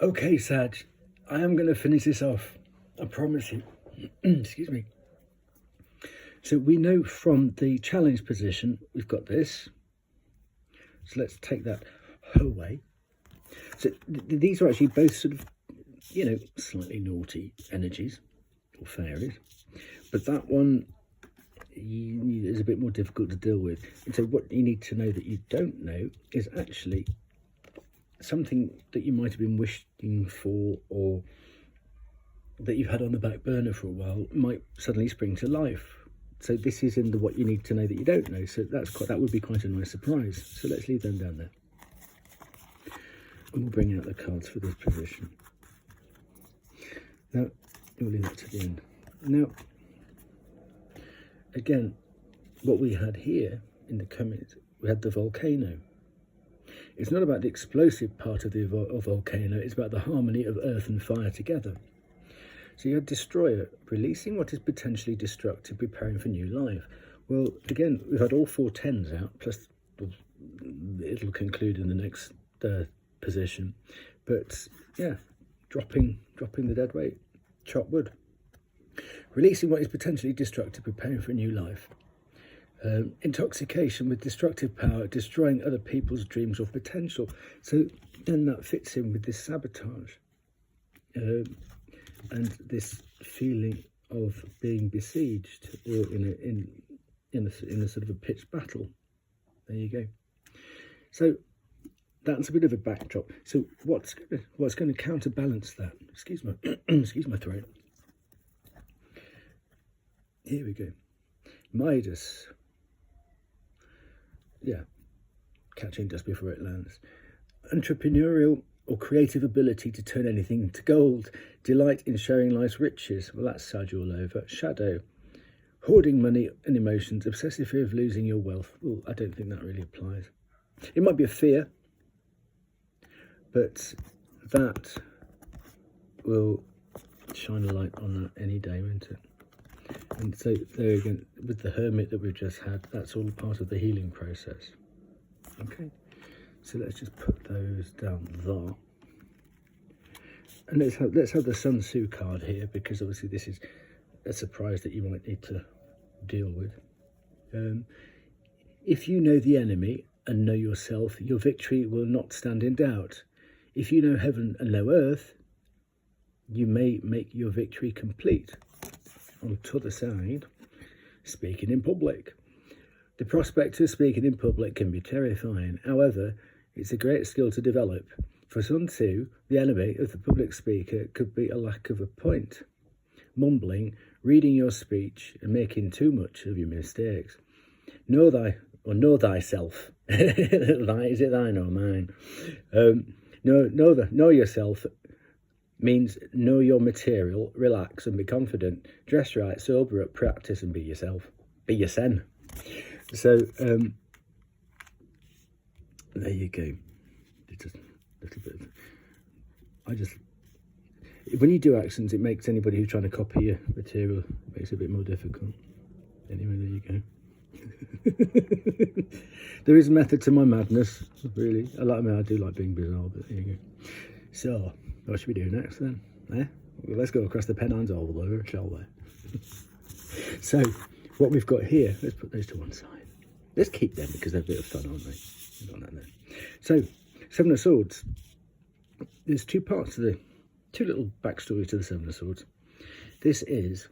Okay, Saj, I am going to finish this off. I promise you. Excuse me. So we know from the challenge position, we've got this. So let's take that away. So these are actually both sort of, slightly naughty energies or fairies. But that one is a bit more difficult to deal with. And so what you need to know that you don't know is actually something that you might have been wishing for, or that you've had on the back burner for a while, might suddenly spring to life. So this is in the what you need to know that you don't know. So that would be quite a nice surprise. So let's leave them down there. And we'll bring out the cards for this position. Now, we'll leave that to the end. Now, again, what we had here in the comments, we had the volcano. It's not about the explosive part of the volcano, it's about the harmony of earth and fire together. So you had destroyer, releasing what is potentially destructive, preparing for new life. Well, again, we've had all 4 10s out, plus it'll conclude in the next position. But yeah, dropping the dead weight, chop wood. Releasing what is potentially destructive, preparing for a new life. Intoxication with destructive power, destroying other people's dreams or potential. So then that fits in with this sabotage. And this feeling of being besieged, or in a sort of a pitched battle. There you go. So that's a bit of a backdrop. So what's going to counterbalance that? Excuse my throat. Here we go. Midas. Yeah, catching dust before it lands. Entrepreneurial or creative ability to turn anything into gold. Delight in sharing life's riches. Well, that's Saj all over. Shadow. Hoarding money and emotions. Obsessive fear of losing your wealth. Well, I don't think that really applies. It might be a fear, but that will shine a light on that any day, won't it? And so there again, with the Hermit that we've just had, that's all part of the healing process. Okay. So let's just put those down there. And let's have the Sun Tzu card here, because obviously this is a surprise that you might need to deal with. If you know the enemy and know yourself, your victory will not stand in doubt. If you know heaven and know earth, you may make your victory complete. On the other side, speaking in public. The prospect of speaking in public can be terrifying. However, it's a great skill to develop. For Sun Tzu, the enemy of the public speaker could be a lack of a point, mumbling, reading your speech, and making too much of your mistakes. Know thyself. Is it thine or mine? Know yourself means know your material, relax and be confident. Dress right, sober up, practice and be yourself. Be your sen. So, there you go. It's a little bit. When you do accents, it makes anybody who's trying to copy your material, makes it a bit more difficult. Anyway, there you go. There is a method to my madness, really. I do like being bizarre, but there you go. So, what should we do next then? Well, let's go across the Pennines over, shall we? So, what we've got here, let's put those to one side. Let's keep them because they're a bit of fun, aren't they? So, 7 of Swords. There's 2 parts to two little backstories to the 7 of Swords. This is,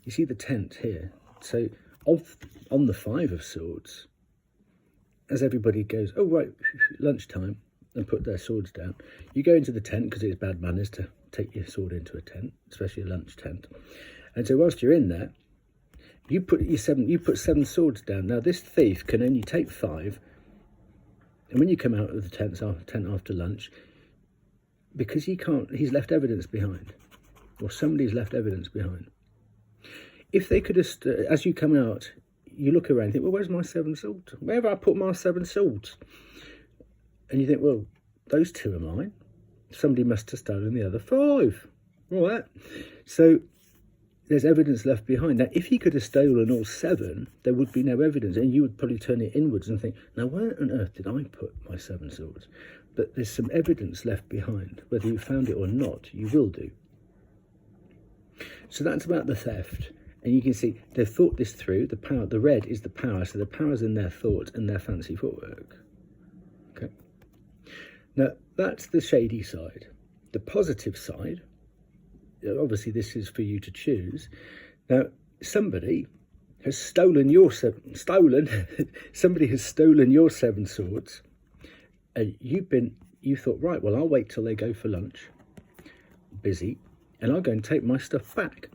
you see the tent here. So, on the 5 of Swords, as everybody goes, oh right, lunchtime, and put their swords down, you go into the tent because it's bad manners to take your sword into a tent, especially a lunch tent. And so whilst you're in there, you put 7 swords down. Now this thief can only take 5, and when you come out of the tent after lunch, because he's left evidence behind, or somebody's left evidence behind. If they could have, as you come out, you look around and think, well, where's my 7 swords? Where have I put my 7 swords? And you think, well, those 2 are mine. Somebody must have stolen the other 5. All right. So there's evidence left behind. Now, if he could have stolen all 7, there would be no evidence, and you would probably turn it inwards and think, now where on earth did I put my 7 swords? but there's some evidence left behind. Whether you found it or not, you will do. So that's about the theft. And you can see they've thought this through. The power, the red is the power, so the power's in their thought and their fancy footwork. Okay. Now, that's the shady side. The positive side, obviously this is for you to choose. Now, somebody has stolen your somebody has stolen your 7 swords, and you thought, right, well, I'll wait till they go for lunch, busy, and I'll go and take my stuff back.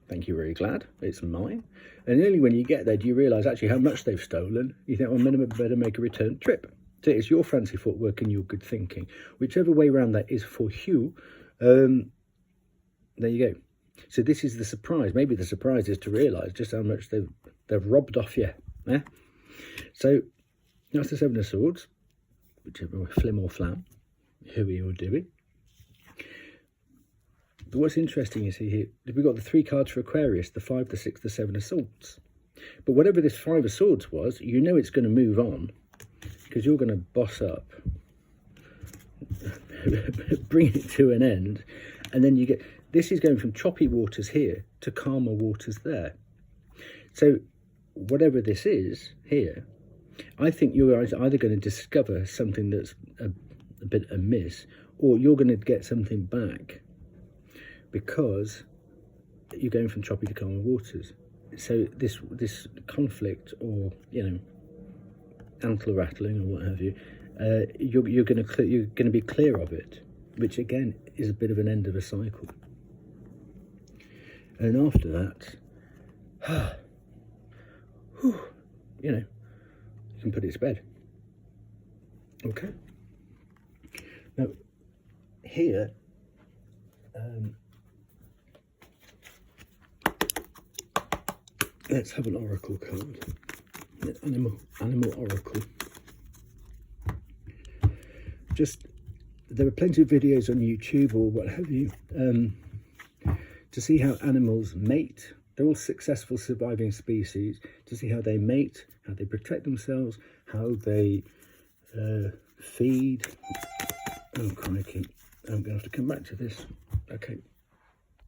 Thank you, very glad, it's mine. And only when you get there do you realise actually how much they've stolen. You think, well, I better make a return trip. So it's your fancy footwork and your good thinking. Whichever way around that is for you, there you go. So this is the surprise. Maybe the surprise is to realise just how much they've robbed off you. Eh? So that's the 7 of Swords, whichever way, flim or flam, who you're doing. But what's interesting, you see here, we've got the 3 cards for Aquarius, the 5, the 6, the 7 of Swords. But whatever this 5 of Swords was, you know it's going to move on, because you're going to boss up, bring it to an end, and then you get, this is going from choppy waters here to calmer waters there. So whatever this is here, I think you're either going to discover something that's a bit amiss, or you're going to get something back, because you're going from choppy to calmer waters. So this conflict, or antler rattling or what have you, you're going to be clear of it, which again is a bit of an end of a cycle. And after that, you can put it to bed. Okay. Now here. Let's have an oracle card. Animal oracle. Just, there are plenty of videos on YouTube or what have you to see how animals mate. They're all successful surviving species. To see how they mate, how they protect themselves, how they feed. Oh crikey! I'm going to have to come back to this. Okay.